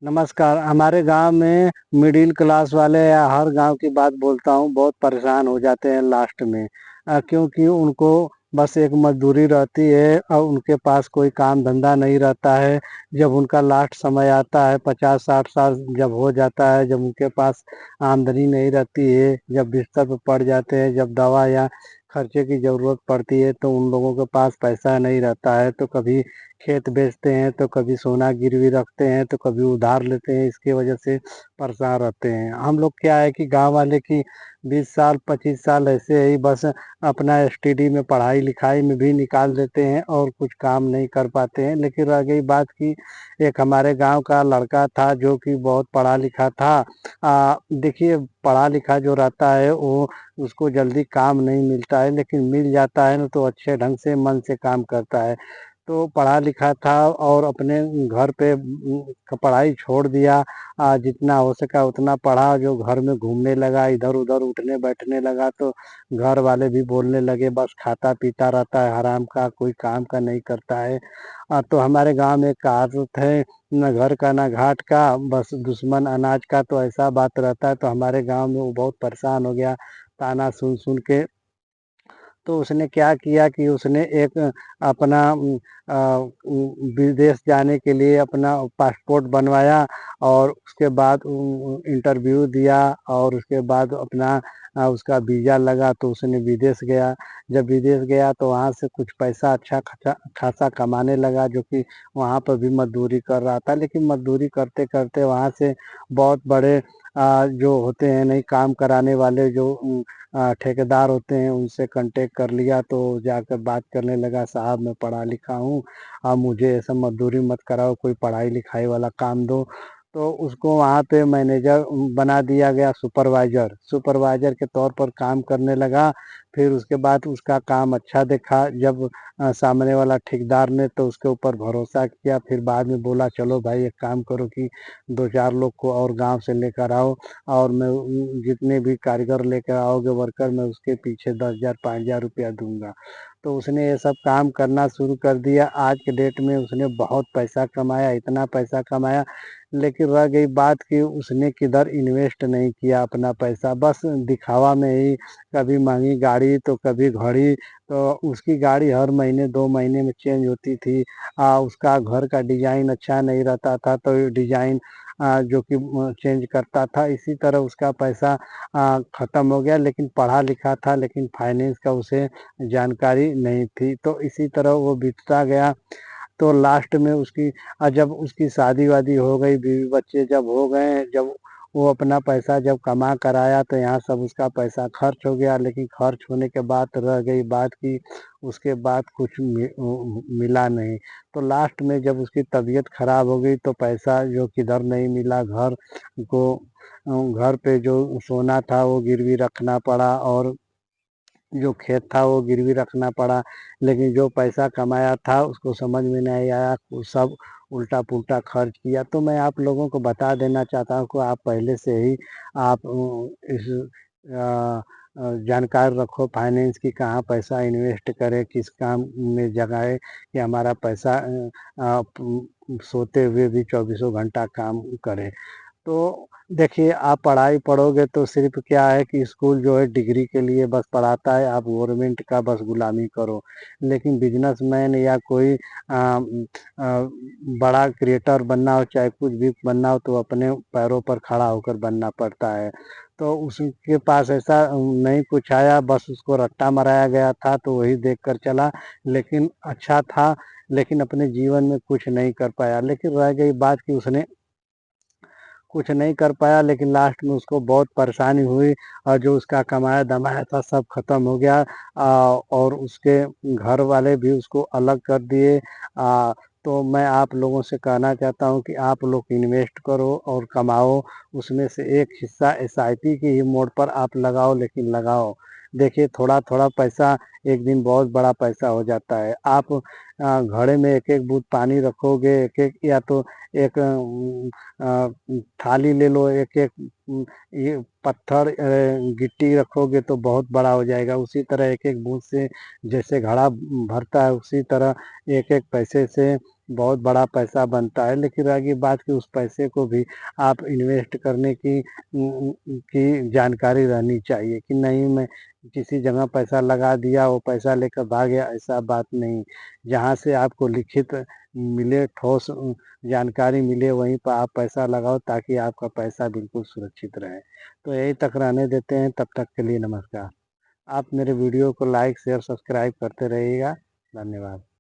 नमस्कार। हमारे गांव में मिडिल क्लास वाले या हर गांव की बात बोलता हूँ, बहुत परेशान हो जाते हैं लास्ट में। क्योंकि उनको बस एक मजदूरी रहती है और उनके पास कोई काम धंधा नहीं रहता है। जब उनका लास्ट समय आता है 50-60 साल जब हो जाता है, जब उनके पास आमदनी नहीं रहती है, जब बिस्तर पर पड़ जाते हैं, जब दवा या खर्चे की ज़रूरत पड़ती है, तो उन लोगों के पास पैसा नहीं रहता है। तो कभी खेत बेचते हैं, तो कभी सोना गिरवी रखते हैं, तो कभी उधार लेते हैं। इसकी वजह से परेशान रहते हैं। हम लोग क्या है कि गांव वाले की 20 साल 25 साल ऐसे ही बस अपना एसटीडी में पढ़ाई लिखाई में भी निकाल देते हैं और कुछ काम नहीं कर पाते हैं। लेकिन रह गई बात की, एक हमारे गांव का लड़का था जो कि बहुत पढ़ा लिखा था। देखिए, पढ़ा लिखा जो रहता है वो उसको जल्दी काम नहीं मिलता है, लेकिन मिल जाता है ना तो अच्छे ढंग से मन से काम करता है। तो पढ़ा लिखा था और अपने घर पे पढ़ाई छोड़ दिया। जितना हो सका उतना पढ़ा, जो घर में घूमने लगा, इधर उधर उठने बैठने लगा, तो घर वाले भी बोलने लगे बस खाता पीता रहता है, हराम का, कोई काम का नहीं करता है। तो हमारे गांव में एक कहावत है, न घर का न घाट का, बस दुश्मन अनाज का। तो ऐसा बात रहता है। तो हमारे गांव में वो बहुत परेशान हो गया ताना सुन सुन के। तो उसने क्या किया कि उसने एक अपना विदेश जाने के लिए अपना पासपोर्ट बनवाया और उसके बाद इंटरव्यू दिया और उसके बाद अपना उसका वीज़ा लगा, तो उसने विदेश गया। जब विदेश गया तो वहाँ से कुछ पैसा अच्छा खासा खासा कमाने लगा, जो कि वहाँ पर भी मजदूरी कर रहा था। लेकिन मजदूरी करते करते वहाँ से बहुत बड़े जो होते हैं नहीं काम कराने वाले, जो ठेकेदार होते हैं, उनसे कांटेक्ट कर लिया। तो जाकर बात करने लगा, साहब मैं पढ़ा लिखा हूँ, आप मुझे ऐसा मजदूरी मत कराओ, कोई पढ़ाई लिखाई वाला काम दो। तो उसको वहाँ पे मैनेजर बना दिया गया, सुपरवाइजर सुपरवाइजर के तौर पर काम करने लगा। फिर उसके बाद उसका काम अच्छा देखा जब सामने वाला ठेकेदार ने, तो उसके ऊपर भरोसा किया। फिर बाद में बोला चलो भाई एक काम करो कि 2-4 लोग को और गांव से लेकर आओ, और मैं जितने भी कारीगर लेकर आओगे वर्कर, मैं उसके पीछे 10,000 5,000 रुपया दूंगा। तो उसने ये सब काम करना शुरू कर दिया। आज के डेट में उसने बहुत पैसा कमाया, इतना पैसा कमाया। लेकिन रह गई बात कि उसने किधर इन्वेस्ट नहीं किया अपना पैसा, बस दिखावा में ही। कभी महंगी गाड़ी तो कभी घड़ी। तो उसकी गाड़ी हर महीने 2 महीने में चेंज होती थी। उसका घर का डिजाइन अच्छा नहीं रहता था, तो डिजाइन जो कि चेंज करता था। इसी तरह उसका पैसा ख़त्म हो गया। लेकिन पढ़ा लिखा था, लेकिन फाइनेंस का उसे जानकारी नहीं थी। तो इसी तरह वो बीतता गया। तो लास्ट में उसकी जब उसकी शादी वादी हो गई, बीवी बच्चे जब हो गए, जब वो अपना पैसा जब कमा कर आया, तो यहाँ सब उसका पैसा खर्च हो गया। लेकिन खर्च होने के बाद रह गई बात की उसके बाद कुछ मिला नहीं। तो लास्ट में जब उसकी तबीयत खराब हो गई, तो पैसा जो किधर नहीं मिला, को घर पे जो सोना था वो गिरवी रखना पड़ा, और जो खेत था वो गिरवी रखना पड़ा। लेकिन जो पैसा कमाया था उसको समझ में नहीं आया, वो सब उल्टा पुल्टा खर्च किया। तो मैं आप लोगों को बता देना चाहता हूँ कि आप पहले से ही आप इस जानकार रखो फाइनेंस की, कहाँ पैसा इन्वेस्ट करें, किस काम में लगाए कि हमारा पैसा सोते हुए भी चौबीसों घंटा काम करे। तो देखिए, आप पढ़ाई पढ़ोगे तो सिर्फ क्या है कि स्कूल जो है डिग्री के लिए बस पढ़ाता है, आप गवर्नमेंट का बस गुलामी करो। लेकिन बिजनेसमैन या कोई बड़ा क्रिएटर बनना हो, चाहे कुछ भी बनना हो, तो अपने पैरों पर खड़ा होकर बनना पड़ता है। तो उसके पास ऐसा नहीं कुछ आया, बस उसको रट्टा मराया गया था, तो वही देख कर चला। लेकिन अच्छा था, लेकिन अपने जीवन में कुछ नहीं कर पाया। लेकिन रह गई बात कि उसने कुछ नहीं कर पाया, लेकिन लास्ट में उसको बहुत परेशानी हुई और जो उसका कमाया धमाया था सब खत्म हो गया। और उसके घर वाले भी उसको अलग कर दिए। तो मैं आप लोगों से कहना चाहता हूँ कि आप लोग इन्वेस्ट करो और कमाओ, उसमें से एक हिस्सा एसआईपी की ही मोड पर आप लगाओ, लेकिन लगाओ। देखिए, थोड़ा थोड़ा पैसा एक दिन बहुत बड़ा पैसा हो जाता है। आप घड़े में एक एक बूंद पानी रखोगे, एक एक, या तो एक थाली ले लो, एक एक ये पत्थर गिट्टी रखोगे तो बहुत बड़ा हो जाएगा। उसी तरह एक एक बूंद से जैसे घड़ा भरता है, उसी तरह एक एक पैसे से बहुत बड़ा पैसा बनता है, लेकिन रह गई बात कि उस पैसे को भी आप इन्वेस्ट करने की जानकारी रहनी चाहिए कि नहीं मैं किसी जगह पैसा लगा दिया, वो पैसा लेकर भाग गया, ऐसा बात नहीं। जहाँ से आपको लिखित मिले, ठोस जानकारी मिले, वहीं पर आप पैसा लगाओ ताकि आपका पैसा बिल्कुल सुरक्षित रहे। तो यही तक रहने देते हैं, तब तक के लिए नमस्कार। आप मेरे वीडियो को लाइक, शेयर, सब्सक्राइब करते रहिएगा। धन्यवाद।